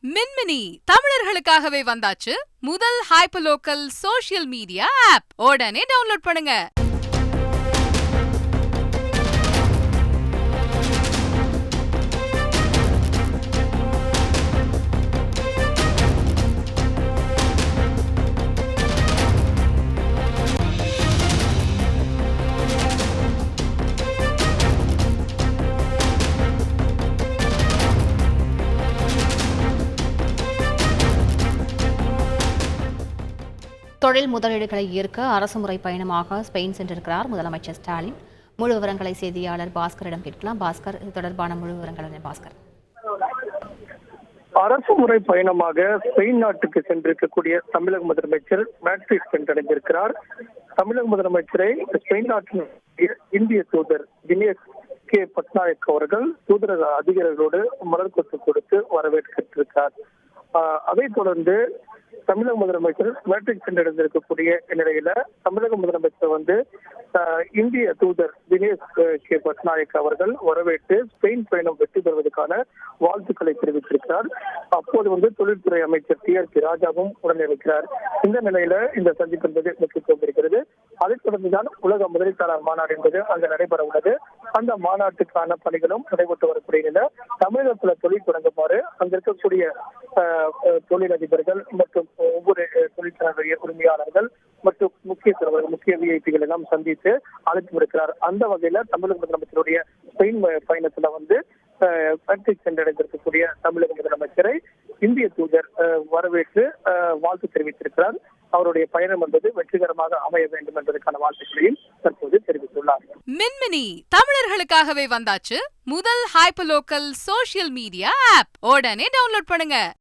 மின்மினி தமிழர்களுக்காகவே வந்தாச்சு முதல் hyper local social media app. உடனே டவுன்லோட் பண்ணுங்க. தொழில் முதலீடுகளை ஈர்க்க அரசுமுறை பயணமாக ஸ்பெயின் சென்றிருக்கிறார் முதலமைச்சர் ஸ்டாலின். முழு விவரங்களை செய்தியாளர் பாஸ்கரிடம் கேட்கலாம். பாஸ்கர், இது தொடர்பான முழு விவரங்கள் பாஸ்கர். அரசு முறை பயணமாக ஸ்பெயின் நாட்டுக்கு சென்றிருக்கக்கூடிய தமிழக முதலமைச்சர் மேட்ரிட் சென்றடைந்திருக்கிறார். தமிழக முதலமைச்சரை ஸ்பெயின் நாட்டின் இந்திய தூதர் தினேஷ் கே பட்நாயக் அவர்கள் தூதரக அதிகாரிகளோடு மலர் கொத்து கொடுத்து வரவேற்றிருக்கிறார். அதைத் தொடர்ந்து தமிழக முதலமைச்சர் மேட்ரிட் சென்றடைந்திருக்கக்கூடிய நிலையில தமிழக முதலமைச்சர் இந்திய தூதர் தினேஷ் கே பட்நாயக் அவர்கள் வரவேற்று ஸ்பெயின் பயணம் வெற்றி பெறுவதற்கான வாழ்த்துக்களை தெரிவித்திருக்கிறார். அப்போது தொழில்துறை அமைச்சர் TRK ராஜாவும் உடனிருக்கிறார். இந்த நிலையில இந்த சந்திப்பு என்பது முக்கியத்துவம் இருக்கிறது. அதைத் தொடர்ந்துதான் உலக முதலீட்டாளர் மாநாடு என்பது அங்கு நடைபெற உள்ளது. அந்த மாநாட்டுக்கான பணிகளும் நடைபெற்று வரக்கூடிய நிலை தமிழகத்துல தொழில் தொடங்குமாறு அங்க இருக்கக்கூடிய தொழிலதிபர்கள் மற்றும் ஒவ்வொரு தொழிற்சாலை உரிமையாளர்கள் மற்றும் முக்கிய தலைவர்கள் முக்கிய விஐபிகள் எல்லாம் சந்தித்து அழைத்து விடுக்கிறார். அந்த வகையில தமிழக முதலமைச்சருடைய ஸ்பெயின் பயணத்துல மேட்ரிட் சென்றடைந்திருக்கக்கூடிய தமிழக முதலமைச்சரை இந்திய தூதர் வரவேற்று வாழ்த்து தெரிவித்திருக்கிறார். அவருடைய பயணம் என்பது வெற்றிகரமாக அமைய வேண்டும் என்பதற்கான வாழ்த்துக்களையும் தற்போது தெரிவித்துள்ளார். மின்மினி தமிழர்களுக்காகவே வந்தாச்சு முதல் hyper local social media app. உடனே டவுன்லோட் பண்ணுங்க.